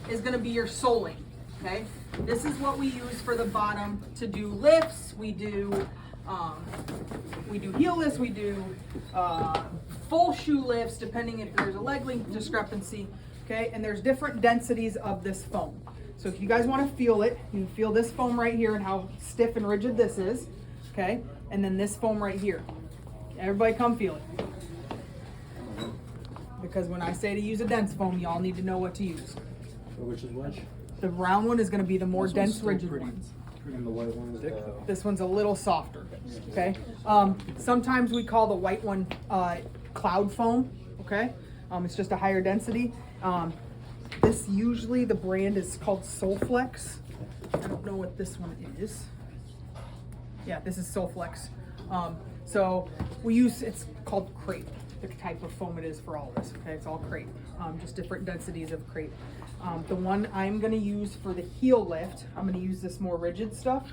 is gonna be your soling, okay? This is what we use for the bottom to do lifts. We do heel lifts, we do full shoe lifts, depending if there's a leg length discrepancy, okay? And there's different densities of this foam. So if you guys wanna feel it, you can feel this foam right here and how stiff and rigid this is, okay? And then this foam right here. Everybody come feel it. Because when I say to use a dense foam, y'all need to know what to use. Which is wedge? The round one is gonna be the more dense, rigid ones. And the white one is thick though. This one's a little softer, okay? Sometimes we call the white one cloud foam, okay? It's just a higher density. This usually, the brand is called Soleflex. I don't know what this one is. Yeah, this is Soleflex. So we use, it's called crepe, the type of foam it is for all this, okay? It's all crepe, just different densities of crepe. The one I'm gonna use for the heel lift, I'm gonna use this more rigid stuff,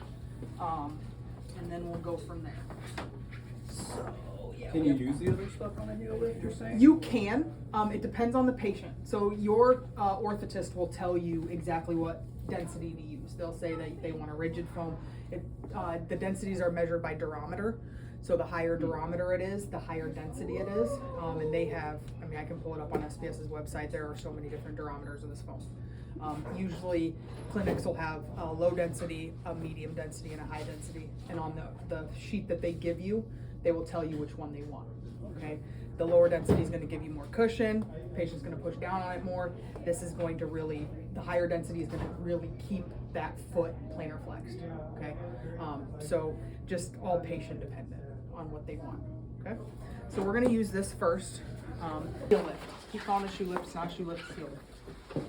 and then we'll go from there. So, yeah. Can you use the other stuff on a heel lift, you're saying? You can, it depends on the patient. So your orthotist will tell you exactly what density to use. They'll say that they want a rigid foam. The densities are measured by durometer. So the higher durometer it is, the higher density it is. And they have, I mean, I can pull it up on SPS's website. There are so many different durometers of this foam. Usually clinics will have a low density, a medium density, and a high density. And on the sheet that they give you, they will tell you which one they want, okay? The lower density is gonna give you more cushion. Patient's gonna push down on it more. This is going to really, the higher density is gonna really keep that foot planar flexed, okay? So just all patient dependent on what they want, okay? So we're gonna use this first, heel lift. Keep calling it shoe lift, it's not shoe lift, it's heel lift.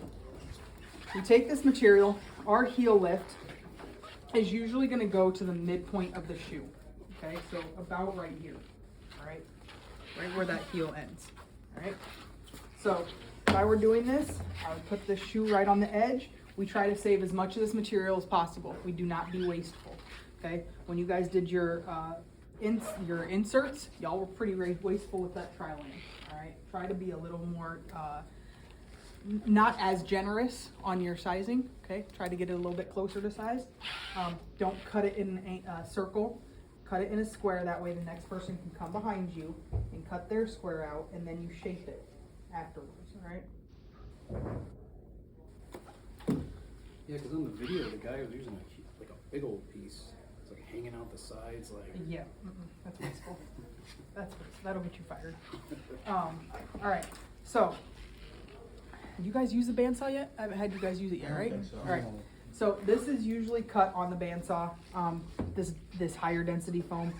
We take this material, our heel lift is usually gonna go to the midpoint of the shoe, okay? So about right here, all right? Right where that heel ends, all right? So if I were doing this, I would put the shoe right on the edge. We try to save as much of this material as possible. We do not be wasteful, okay? When you guys did your inserts, y'all were pretty wasteful with that tri-lane, all right? Try to be a little more, not as generous on your sizing, okay? Try to get it a little bit closer to size. Don't cut it in a circle. Cut it in a square, that way the next person can come behind you and cut their square out, and then you shape it afterwards, all right? Yeah, because on the video, the guy was using like a big old piece. It's like hanging out the sides, like. Yeah, that's wasteful. That'll get you fired. All right, so, you guys use the bandsaw yet? I haven't had you guys use it yet, right? So. All right. So this is usually cut on the bandsaw, this higher density foam,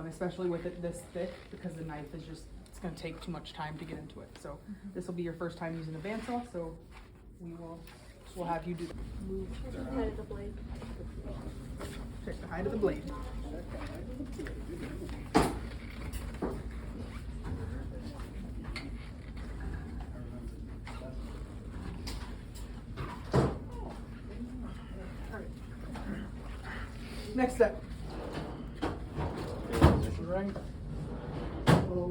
especially with it this thick, because the knife is just, it's gonna take too much time to get into it. So this will be your first time using the bandsaw, so we'll have you do move. Check the height of the blade. Check the height of the blade. Next step. Right.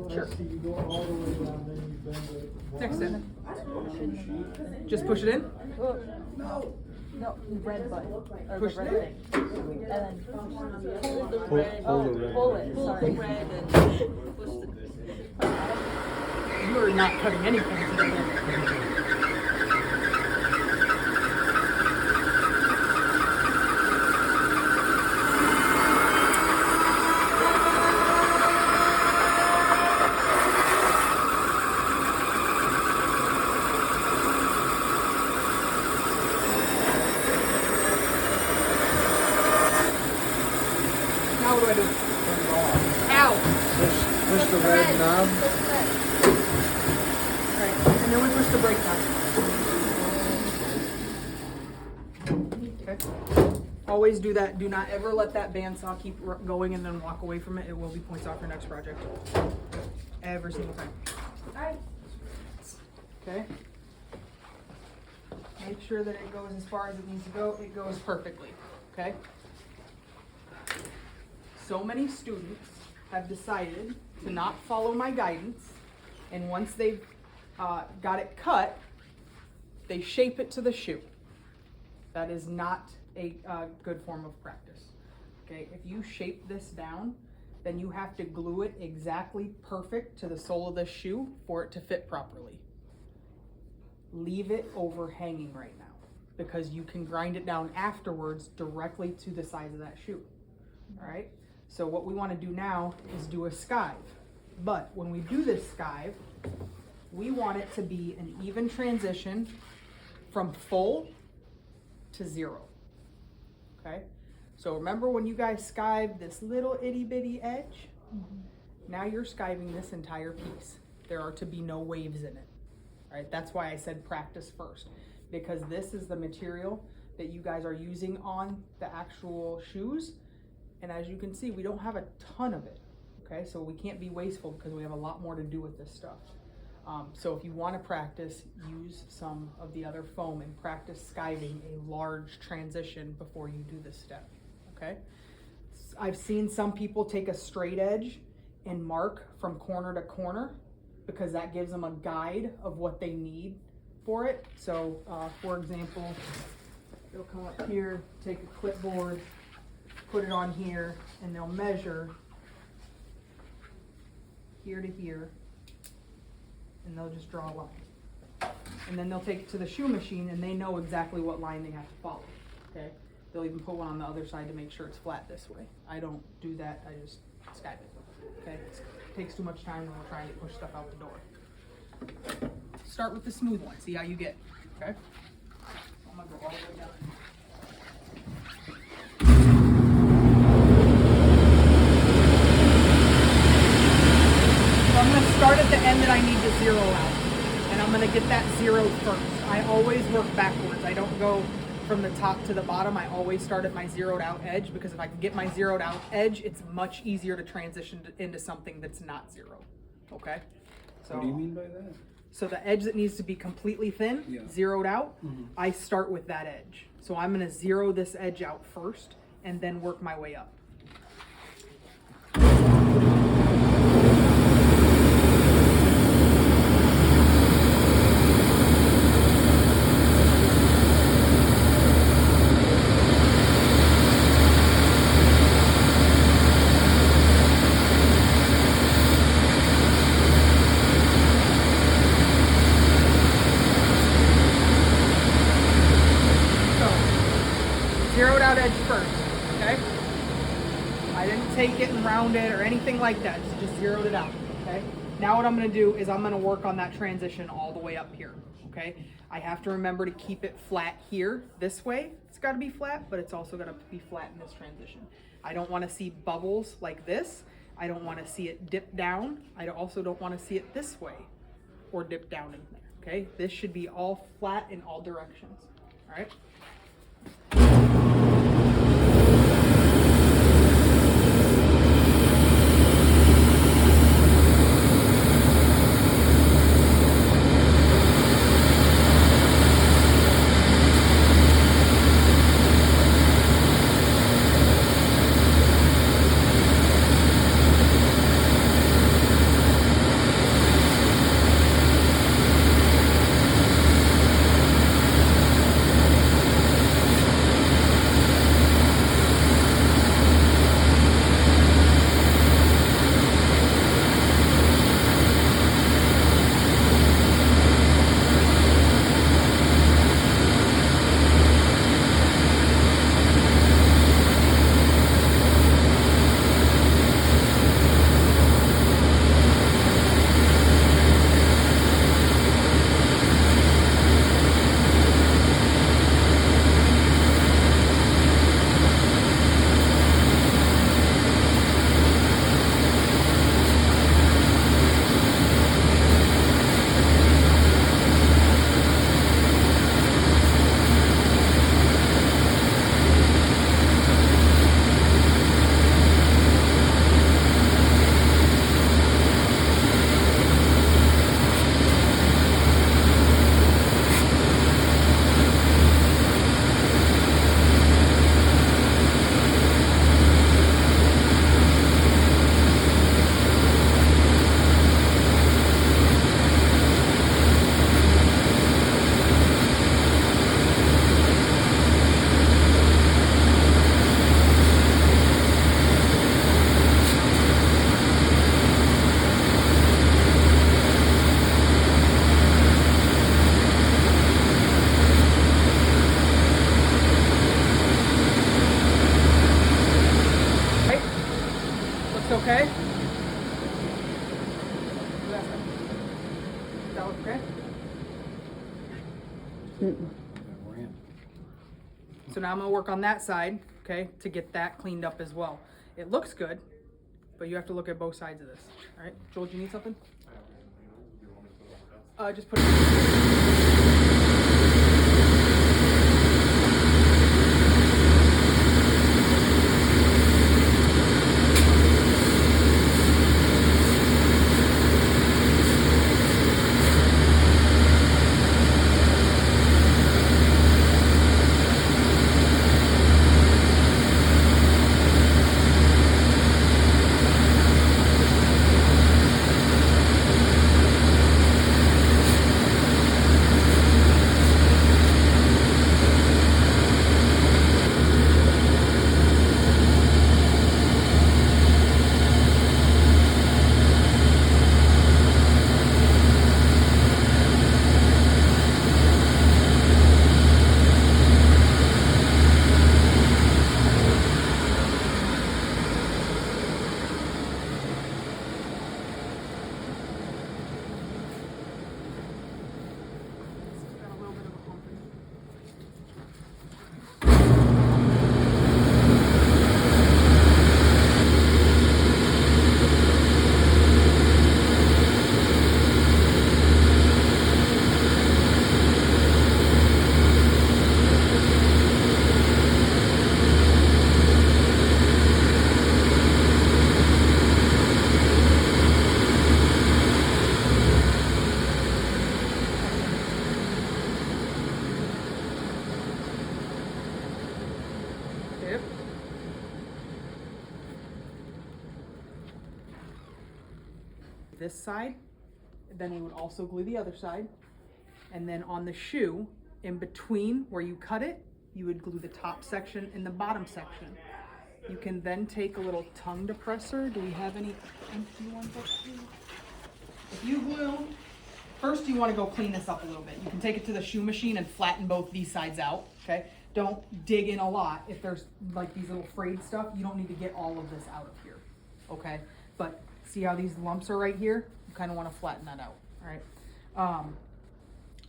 Sure. Next step. Just push it in. No, red button. Or Push the red it. thing. And then pull the red. Pull the red. Pull it. Pull Sorry. the red and push the. You are not cutting anything today. Now what do I do? Ow! Push the red knob. Alright, and then we push the brake knob. Okay. Always do that. Do not ever let that bandsaw keep going and then walk away from it. It will be points off your next project. Every single time. Alright. Okay. Make sure that it goes as far as it needs to go. It goes perfectly. Okay. So many students have decided to not follow my guidance, and once they've got it cut, they shape it to the shoe. That is not a good form of practice. Okay, if you shape this down, then you have to glue it exactly perfect to the sole of the shoe for it to fit properly. Leave it overhanging right now because you can grind it down afterwards directly to the size of that shoe. All right, so what we want to do now is do a skive. But when we do this skive, we want it to be an even transition from full to 0. Okay, so remember when you guys skived this little itty bitty edge? Now you're skiving this entire piece. There are to be no waves in it. All right, that's why I said practice first, because this is the material that you guys are using on the actual shoes. And as you can see, we don't have a ton of it. Okay, so we can't be wasteful because we have a lot more to do with this stuff. So if you want to practice, use some of the other foam and practice skiving a large transition before you do this step. Okay, I've seen some people take a straight edge and mark from corner to corner because that gives them a guide of what they need for it. So for example, they'll come up here, take a clipboard, put it on here, and they'll measure here to here, and they'll just draw a line. And then they'll take it to the shoe machine and they know exactly what line they have to follow. Okay, they'll even put one on the other side to make sure it's flat this way. I don't do that, I just skive it. Okay, it takes too much time when we're trying to push stuff out the door. Start with the smooth one, see how you get. Okay, I'm gonna go all the way down. I'm going to start at the end that I need to 0 out, and I'm going to get that 0 first. I always work backwards. I don't go from the top to the bottom. I always start at my 0'd out edge, because if I can get my 0'd out edge, it's much easier to transition into something that's not 0. Okay? So, what do you mean by that? So the edge that needs to be completely thin, Yeah. 0'd out, I start with that edge. So I'm going to 0 this edge out first and then work my way up. Edge first, okay? I didn't take it and round it or anything like that, just 0'd it out, okay? Now what I'm gonna do is I'm gonna work on that transition all the way up here, okay? I have to remember to keep it flat here, this way. It's gotta be flat, but it's also gotta be flat in this transition. I don't wanna see bubbles like this. I don't wanna see it dip down. I also don't wanna see it this way or dip down in there, okay? This should be all flat in all directions, all right? So now I'm gonna work on that side, okay, to get that cleaned up as well. It looks good, but you have to look at both sides of this. All right, Joel, do you need something? Just put it. Got a little bit of a hump in it. Yep. This side, then you would also glue the other side. And then on the shoe, in between where you cut it, you would glue the top section and the bottom section. You can then take a little tongue depressor. Do we have any empty ones up here? If you glue, first you want to go clean this up a little bit. You can take it to the shoe machine and flatten both these sides out, okay? Don't dig in a lot. If there's like these little frayed stuff, you don't need to get all of this out of here, okay? But see how these lumps are right here? You kind of want to flatten that out, all right?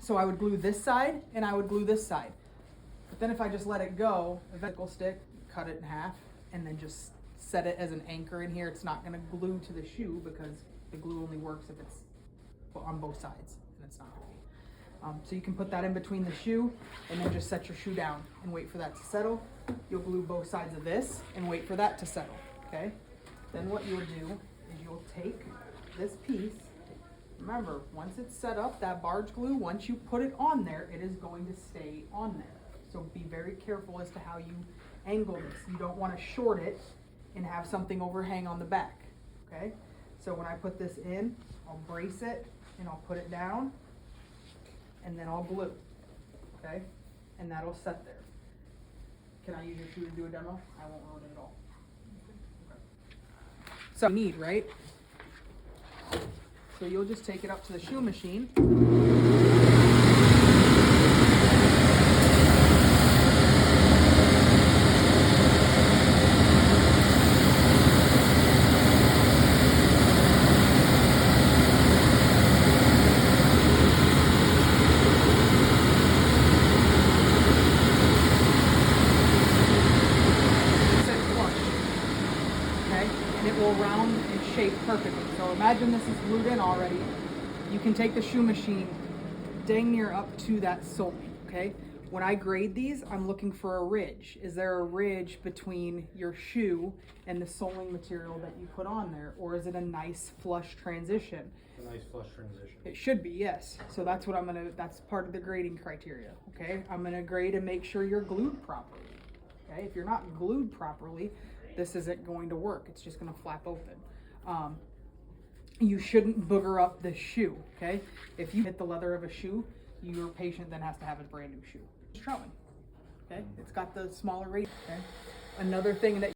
So I would glue this side and I would glue this side. But then if I just let it go, a vertical stick, cut it in half, and then just set it as an anchor in here, it's not going to glue to the shoe because the glue only works if it's on both sides, and it's not going to be. So you can put that in between the shoe and then just set your shoe down and wait for that to settle. You'll glue both sides of this and wait for that to settle, okay? Then what you'll do is you'll take this piece. Remember, once it's set up, that barge glue, once you put it on there, it is going to stay on there. So be very careful as to how you angle this. You don't want to short it and have something overhang on the back, okay? So when I put this in, I'll brace it and I'll put it down and then I'll glue, okay? And that'll set there. Can I use your shoe to do a demo? I won't ruin it at all. Okay. So you need, right? So you'll just take it up to the shoe machine. Will round and shape perfectly. So imagine this is glued in already. You can take the shoe machine dang near up to that sole, okay? When I grade these, I'm looking for a ridge. Is there a ridge between your shoe and the soling material that you put on there? Or is it a nice flush transition? A nice flush transition. It should be, yes. So that's what that's part of the grading criteria, okay? I'm gonna grade and make sure you're glued properly, okay? If you're not glued properly, this isn't going to work. It's just going to flap open. You shouldn't booger up the shoe, okay? If you hit the leather of a shoe, your patient then has to have a brand new shoe. It's showing, okay? It's got the smaller radius, okay? Another thing that